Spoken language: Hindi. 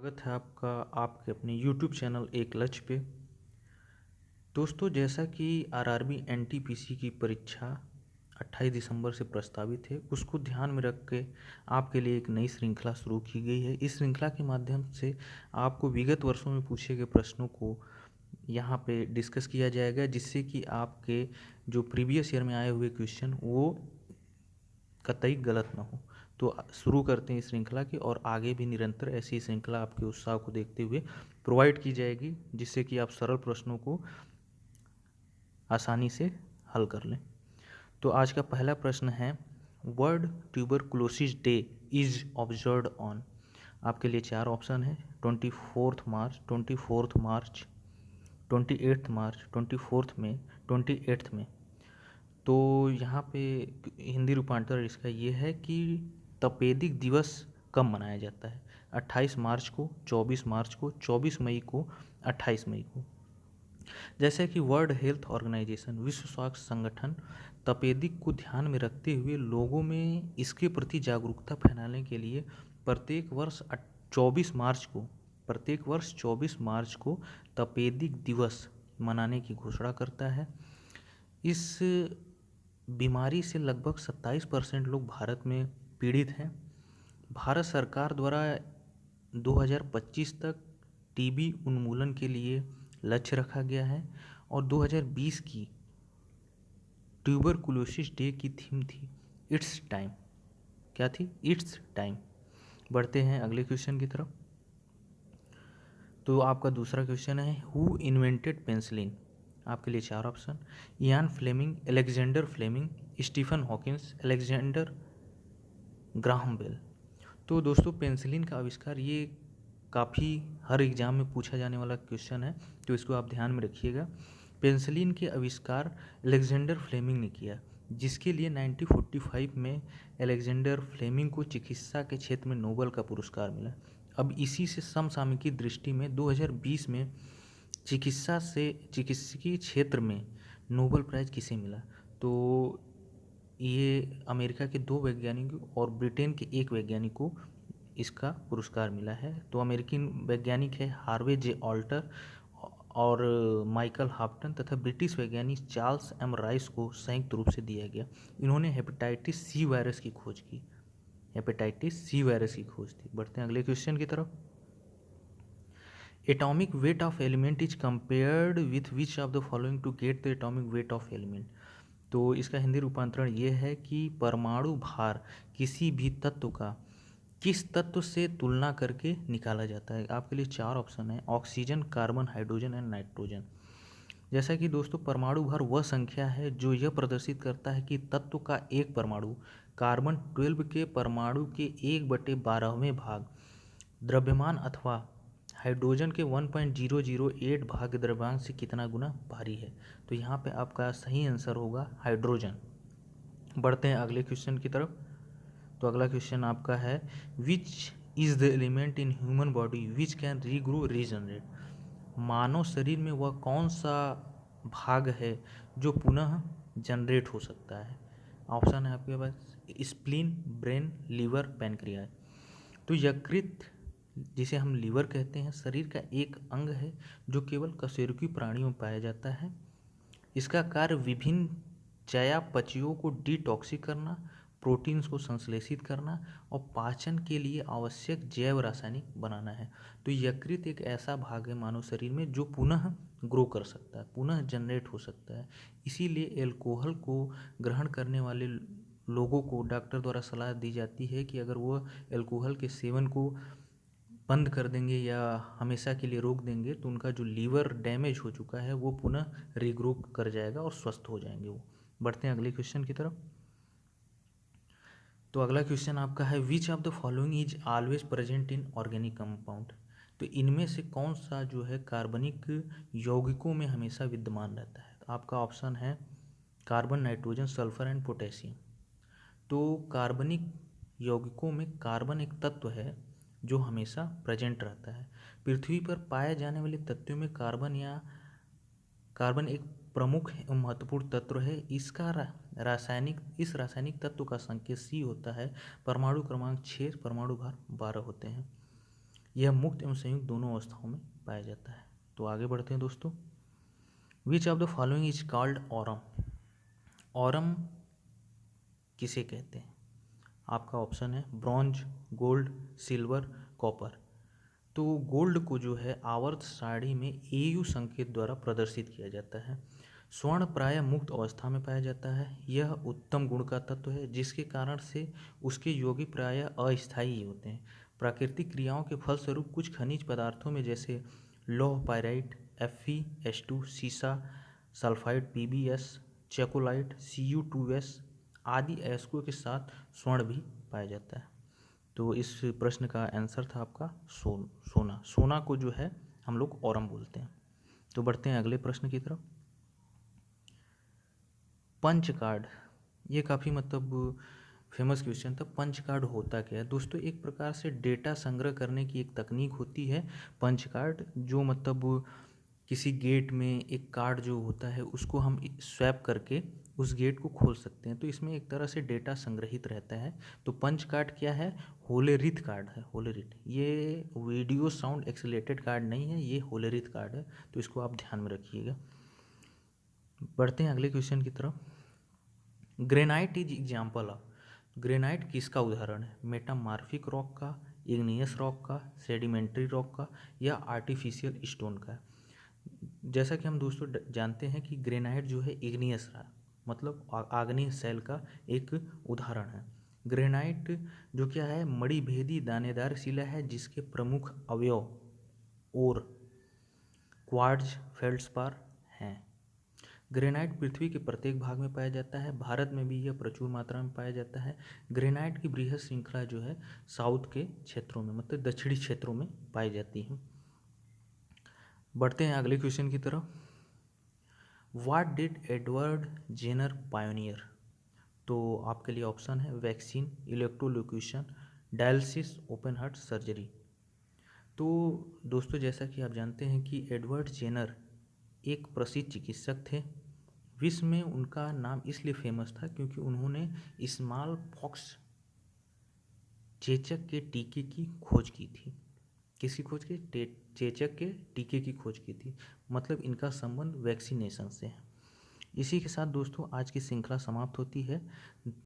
स्वागत है आपका आपके अपने YouTube चैनल एक लक्ष्य पे। दोस्तों, जैसा कि आरआरबी एनटीपीसी की परीक्षा 28 दिसंबर से प्रस्तावित है, उसको ध्यान में रख के आपके लिए एक नई श्रृंखला शुरू की गई है। इस श्रृंखला के माध्यम से आपको विगत वर्षों में पूछे गए प्रश्नों को यहाँ पे डिस्कस किया जाएगा, जिससे कि आपके जो प्रीवियस ईयर में आए हुए क्वेश्चन वो कतई गलत ना हो। तो शुरू करते हैं इस श्रृंखला की, और आगे भी निरंतर ऐसी श्रृंखला आपके उत्साह को देखते हुए प्रोवाइड की जाएगी, जिससे कि आप सरल प्रश्नों को आसानी से हल कर लें। तो आज का पहला प्रश्न है, world tuberculosis day is observed on. आपके लिए चार ऑप्शन है: 24 मार्च, 24 मार्च, 28 मार्च, 24 में, 28 में। तो यहाँ पे हिंदी रूपांतर इसका ये है कि तपेदिक दिवस कब मनाया जाता है? 28 मार्च को, 24 मार्च को, 24 मई को, 28 मई को। जैसे कि वर्ल्ड हेल्थ ऑर्गेनाइजेशन, विश्व स्वास्थ्य संगठन, तपेदिक को ध्यान में रखते हुए लोगों में इसके प्रति जागरूकता फैलाने के लिए प्रत्येक वर्ष 24 मार्च को तपेदिक दिवस मनाने की घोषणा करता है। इस बीमारी से लगभग 27% लोग भारत में पीड़ित हैं। भारत सरकार द्वारा 2025 तक टीबी उन्मूलन के लिए लक्ष्य रखा गया है, और 2020 की ट्यूबरकुलोसिस डे की थीम थी इट्स टाइम। क्या थी? It's time. बढ़ते हैं अगले क्वेश्चन की तरफ। तो आपका दूसरा क्वेश्चन है, हु इन्वेंटेड पेंसिलिन? आपके लिए चार option: Ian Fleming, Alexander Fleming, Stephen Hawkins, Alexander Graham Bell. तो दोस्तों, पेंसिलिन का आविष्कार ये काफ़ी हर एग्जाम में पूछा जाने वाला क्वेश्चन है, तो इसको आप ध्यान में रखिएगा। पेंसिलिन के आविष्कार अलेक्जेंडर फ्लेमिंग ने किया, जिसके लिए 1945 में अलेक्जेंडर फ्लेमिंग को चिकित्सा के क्षेत्र में नोबेल का पुरस्कार मिला। अब इसी से समसामयिकी दृष्टि में 2020 में चिकित्सकीय क्षेत्र में नोबेल प्राइज किसे मिला? तो ये अमेरिका के 2 वैज्ञानिकों और ब्रिटेन के एक वैज्ञानिक को इसका पुरस्कार मिला है। तो अमेरिकी वैज्ञानिक है हार्वे जे ऑल्टर और माइकल हाफ्टन, तथा ब्रिटिश वैज्ञानिक चार्ल्स एम राइस को संयुक्त रूप से दिया गया। इन्होंने हेपेटाइटिस सी वायरस की खोज की। बढ़ते हैं अगले क्वेश्चन की तरफ। Atomic weight of element is compared with which of the following to get the atomic weight of element? तो इसका हिंदी रूपांतरण ये है कि परमाणु भार किसी भी तत्व का किस तत्व से तुलना करके निकाला जाता है? आपके लिए चार ऑप्शन है: oxygen, carbon, hydrogen and nitrogen. जैसा कि दोस्तों, परमाणु भार वह संख्या है जो यह प्रदर्शित करता है कि तत्व का एक परमाणु कार्बन 12 के परमाणु के 1/12वें भाग द्रव्यमान अथवा हाइड्रोजन के 1.008 भाग द्रव्यमान से कितना गुना भारी है। तो यहाँ पे आपका सही आंसर होगा हाइड्रोजन। बढ़ते हैं अगले क्वेश्चन की तरफ। तो अगला क्वेश्चन आपका है, which is the element in human body which can regrow regenerate? मानव शरीर में वह कौन सा भाग है जो पुनः जनरेट हो सकता है? ऑप्शन है आपके पास: स्प्लीन, ब्रेन, लीवर, पैनक्रियाज। तो यकृत, जिसे हम लीवर कहते हैं, शरीर का एक अंग है जो केवल कशेरुकी प्राणियों में पाया जाता है। इसका कार्य विभिन्न चयापचयों को डिटॉक्सिक करना, प्रोटीन्स को संश्लेषित करना और पाचन के लिए आवश्यक जैव रासायनिक बनाना है। तो यकृत एक ऐसा भाग है मानव शरीर में जो पुनः ग्रो कर सकता है, पुनः जनरेट हो सकता है। इसीलिए एल्कोहल को ग्रहण करने वाले लोगों को डॉक्टर द्वारा सलाह दी जाती है कि अगर वो एल्कोहल के सेवन को बंद कर देंगे या हमेशा के लिए रोक देंगे, तो उनका जो लीवर डैमेज हो चुका है वो पुनः रीग्रो कर जाएगा और स्वस्थ हो जाएंगे वो। बढ़ते हैं अगले क्वेश्चन की तरफ। तो अगला क्वेश्चन आपका है, विच of the following is always present in organic compound? तो इनमें से कौन सा जो है कार्बनिक यौगिकों में हमेशा विद्यमान रहता है? तो आपका ऑप्शन है carbon, nitrogen, sulphur and potassium. तो कार्बनिक यौगिकों में कार्बन एक तत्व है जो हमेशा प्रेजेंट रहता है। पृथ्वी पर पाए जाने वाले तत्वों में कार्बन एक प्रमुख एवं महत्वपूर्ण तत्व है। इस रासायनिक तत्व का संकेत C होता है। परमाणु क्रमांक 6, परमाणु भार 12 होते हैं। यह मुक्त एवं संयुक्त दोनों अवस्थाओं में पाया जाता है। तो आगे बढ़ते हैं दोस्तों। विच of the following is called Aurum. Aurum किसे कहते हैं? आपका ऑप्शन है ब्रॉन्ज, गोल्ड, सिल्वर, कॉपर। तो गोल्ड को जो है आवर्त सारणी में एयु संकेत द्वारा प्रदर्शित किया जाता है। स्वर्ण प्रायः मुक्त अवस्था में पाया जाता है। यह उत्तम गुण का तत्व है जिसके कारण से उसके यौगिक प्रायः अस्थायी ही होते हैं। प्राकृतिक क्रियाओं के फलस्वरूप कुछ खनिज पदार्थों में जैसे लौह पाइराइट, Fe2, सीसा सल्फाइड, PbS, चेकोलाइट, Cu2S आदि अयस्कों के साथ स्वर्ण भी पाया जाता है। तो इस प्रश्न का आंसर था आपका सोना। सोना को जो है हम लोग ऑरम बोलते हैं। तो बढ़ते हैं अगले प्रश्न की तरफ। पंच कार्ड, ये काफ़ी मतलब फेमस क्वेश्चन था। पंच कार्ड होता क्या है दोस्तों? एक प्रकार से डेटा संग्रह करने की एक तकनीक होती है पंच कार्ड, जो मतलब किसी गेट में एक कार्ड जो होता है उसको हम स्वैप करके उस गेट को खोल सकते हैं। तो इसमें एक तरह से डेटा संग्रहित रहता है। तो पंच कार्ड क्या है? होलेरिथ कार्ड है। होलेरिथ, ये वीडियो साउंड एक्सीलेटेड कार्ड नहीं है, ये होलेरिथ कार्ड है। तो इसको आप ध्यान में रखिएगा। बढ़ते हैं अगले क्वेश्चन की तरफ। Granite is example of. Granite किसका उदाहरण है? मेटामार्फिक रॉक का, इग्नियस रॉक का, सेडिमेंट्री रॉक का, या आर्टिफिशियल स्टोन का? जैसा कि हम दोस्तों जानते हैं कि ग्रेनाइट जो है इग्नियस रहा, मतलब आग्नेय शैल का एक उदाहरण है। ग्रेनाइट जो क्या है, मणिभेदी दानेदार शिला है जिसके प्रमुख अवयव और क्वार्ट्ज फेल्ड्स्पार हैं। ग्रेनाइट पृथ्वी के प्रत्येक भाग में पाया जाता है। भारत में भी यह प्रचुर मात्रा में पाया जाता है। ग्रेनाइट की बृहद श्रृंखला जो है साउथ के क्षेत्रों में, मतलब दक्षिणी क्षेत्रों में पाई जाती है। बढ़ते हैं अगले क्वेश्चन की तरफ। What did Edward Jenner pioneer? तो आपके लिए ऑप्शन है vaccine, electrocution, dialysis, open heart surgery. तो दोस्तों जैसा कि आप जानते हैं कि एडवर्ड जेनर एक प्रसिद्ध चिकित्सक थे। विश्व में उनका नाम इसलिए फेमस था क्योंकि उन्होंने स्मॉल पॉक्स चेचक के टीके की खोज की थी। किसकी खोज की? चेचक के टीके की खोज की थी। मतलब इनका संबंध वैक्सीनेशन से है। इसी के साथ दोस्तों आज की श्रृंखला समाप्त होती है।